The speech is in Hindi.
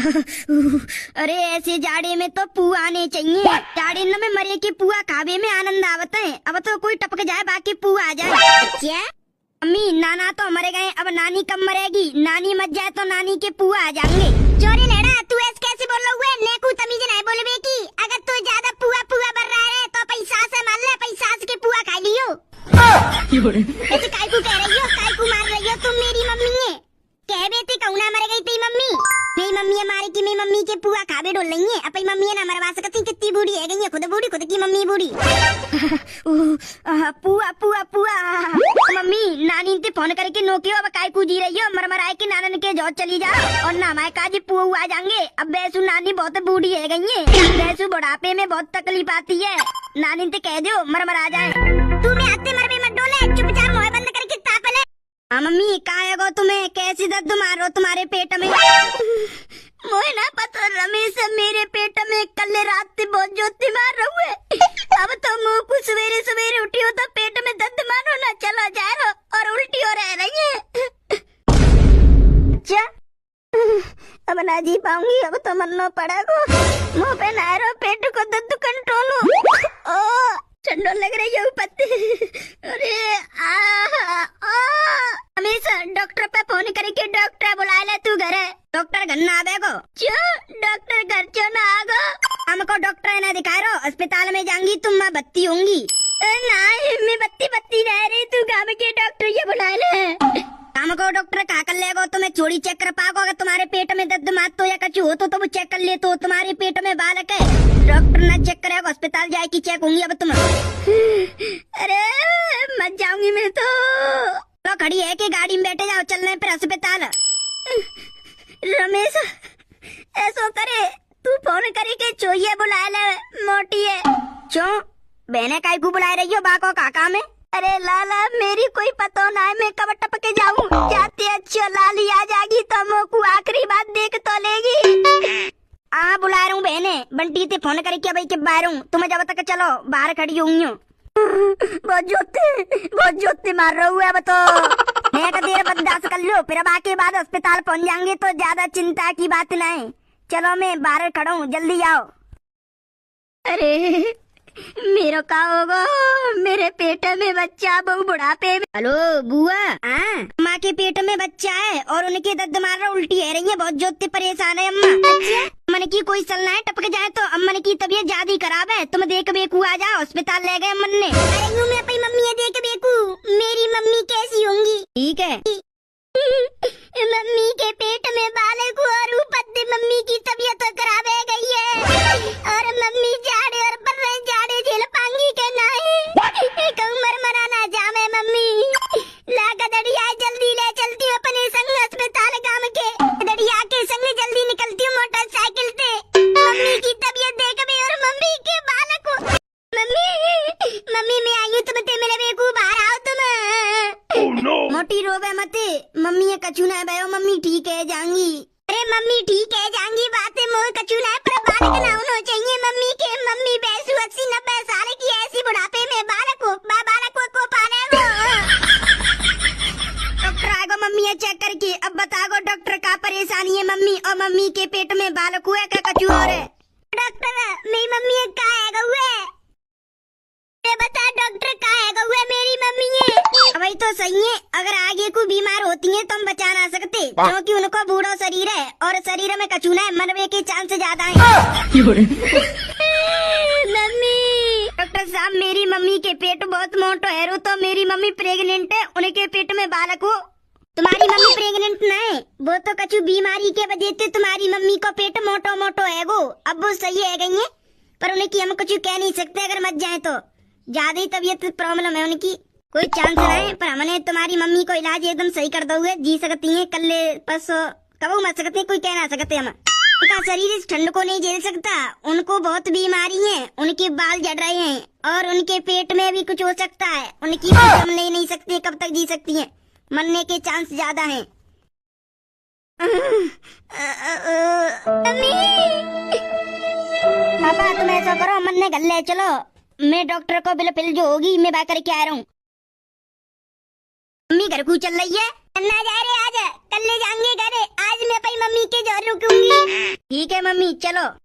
अरे ऐसे जाड़े में तो पुआ आने चाहिए। जाड़े में मरे की पुआ खावे में आनंद आवत है। अब तो कोई टपक जाए बाकी पुआ आ जाए। क्या अम्मी नाना तो मरे गए, अब नानी कब मरेगी? नानी मर जाए तो नानी के पुआ आ जाएंगे। चोरी लेना तू ऐसे कैसे बोल रहा हुए? नेकू तमीज नहीं बोलबे की। अगर तू ज्यादा पुआ पुआ बर रहा है तो पैसा से मान ले, पैसा के पुआ खा लियो। ऐसे काय को कह रही हो, काय को मार रही हो तुम? मेरी मम्मी है कह बेटी कौना मर गई तेरी मम्मी? मेरी मम्मी हमारी की मेरी मम्मी के पुआ खावे डोल रही है। अपनी मम्मी है ना मरवा सकती, कितनी बूढ़ी है गई है, खुद बूढ़ी, खुद की मम्मी बूढ़ी। पुआ पुआ पुआ। मम्मी नानी ते फोन करके नोकियो, अब काय कूदी रही हो? मरमराए के नानन के जॉब चली जा और ना माए काजी पुआ आ जाएंगे। अब बैसू नानी बहुत बूढ़ी है गई है, बैसू बुढ़ापे में बहुत तकलीफ आती है। नानी ते कह दो मरमरा जाए। तू मैं आते मर में मत डोले, चुपचाप मोह बंद करके ताप ले। हाँ मम्मी कहाँ है गो? तुम्हें कैसी दर्द मारो तुम्हारे पेट में? मोहे ना पता रमेश, मेरे पेट में कल रात से बहुत जोती मार रहा है। अब तो मुँह को सवेरे सवेरे उठी हो तो पेट में दर्द मानो ना चला जा रहा और उल्टी हो रह रही है। क्या अब ना जी पाऊंगी, अब तो मरना पड़ेगा। मुँह पे ना रो, पेट को दर्द कंट्रोल हो। ठंडो लग रही है पत्ती। अरे हमेशा डॉक्टर पे फोन करके डॉक्टर बुला ले, तू घर है? डॉक्टर घर ना आवेगो? क्यों डॉक्टर घर क्यों ना आगो? हमको डॉक्टर ना दिखा रहो, अस्पताल में जाऊंगी तुम मैं बत्ती होंगी। नहीं मैं बत्ती बत्ती रह रही, तू गाँव के डॉक्टर ये बुला ले। हमको डॉक्टर कहा कर लेगो? तुम्हें चोरी चेक कर पाओगे? अगर तुम्हारे पेट में दर्द मात तो या कछु हो तो वो चेक कर ले। तो तुम्हारे पेट में बालक है, डॉक्टर ना चेक करेगा, अस्पताल जाए की चेक होंगी अब तुम। अरे मत जाऊंगी मैं तो खड़ी है कि गाड़ी में बैठे जाओ, चलने पर अस्पताल। रमेश ऐसो करे, तू फोन करे के चोइए बुला ले, मोटी है। क्यों बहने काय को बुला रही हो? बाको काका में? अरे लाला मेरी कोई पता ना है, मैं कब टपके जाऊं? जाते अच्छी लाली आ जाएगी तो मोकू आखिरी बात देख तो लेगी। बुला रहा हूँ बहने, बंटी ते फोन करके भाई के बाहर हूँ, तुम्हें जब तक चलो बाहर खड़ी हूँ। बहुत जोते मार रहा हूँ। अब तो एक देर बर्दाश्त कर लो, फिर अब आके बाद अस्पताल पहुँच जाएंगे तो ज्यादा चिंता की बात नहीं। चलो मैं बाहर खड़ा हूँ, जल्दी आओ। अरे मेरा का होगा? मेरे पेट में बच्चा, बहु बुढ़ापे में। हेलो बुआ, माँ के पेट में बच्चा है और उनके दर्द मार रहा, उल्टी है रही है, बहुत जोते परेशान है अम्मा। अम्मा की कोई चलना है, टपक जाए तो अम्मा की तबीयत ज्यादा खराब है। तुम देख बेकू आ जाओ, अस्पताल ले गए अम्मा ने। अरे मैं अपनी मम्मी देख बेकू, मेरी मम्मी कैसी होंगी? ठीक है मम्मी के पेट में बालक और ऊपर से मम्मी की तबीयत खराब है गई है और मम्मी जाड़े और बर रहे जाड़े झेल पाएंगी के नहीं। उम्र मराना जामे मम्मी लागा दड़िया, जल्दी ले चलती हूँ अपने संग अस्पताल गांव के। दड़िया के संग जल्दी निकलती हूँ मोटरसाइकिल से। मम्मी की तबीयत देख भी और मम्मी के बालक को। मम्मी मैं आई हूँ, तुम ते मेरे बेकू बाहर आओ तुम। मोटी रोवे मते, मम्मी ये कछु ना भयो, मम्मी ठीक है जाएंगी। अरे मम्मी ठीक है जाएंगी, बातें मोह कछु ना, पर बालक ना होना चाहिए मम्मी के। मम्मी 80-90 साल की ऐसी बुढ़ापे में बालक को पाले वो। डॉक्टर आएगा मम्मी ये चेक करके, अब बताओ डॉक्टर का परेशानी है मम्मी और मम्मी के पेट में बालक हुआ क्या कछु और है? डॉक्टर मेरी मम्मी का है हुए, बता डॉक्टर का है हुए मेरी मम्मी है। वही तो सही है, अगर आगे को बीमार होती है तो हम बचा ना सकते, क्योंकि उनको बूढ़ा शरीर है और शरीर में कचूना है, मरने के चांस ज्यादा है। मम्मी डॉक्टर साहब मेरी मम्मी के पेट बहुत मोटो है, तो मेरी मम्मी प्रेग्नेंट है, उनके पेट में बालक हो। तुम्हारी मम्मी प्रेग्नेंट ना है, वो तो कछु बीमारी के वजह से तुम्हारी मम्मी को पेट मोटो है वो। अब वो सही है गई है, पर उनकी हम कुछ कह नहीं सकते, अगर मत जाए तो ज्यादा ही तबीयत प्रॉब्लम है उनकी, कोई चांस नहीं। पर हमने तुम्हारी मम्मी को इलाज एकदम सही कर दोगे, जी सकती हैं, कल परसों कब मर सकते, कोई कह ना सकते। हम उनका शरीर इस ठंड को नहीं झेल सकता, उनको बहुत बीमारी है, उनके बाल झड़ रहे हैं और उनके पेट में भी कुछ हो सकता है। उनकी हम ले नहीं सकते, कब तक जी सकती हैं, मरने के चांस ज्यादा हैं। पापा तुम ऐसा करो, मरने घर ले चलो, मैं डॉक्टर को बिल जो होगी मैं बाहर करके आ रहा हूँ। मम्मी घर को चल रही है, ना जा रहे आज, कल ले जाएंगे घर। आज मैं अपनी मम्मी के घर रुकूंगी। ठीक है मम्मी, चलो।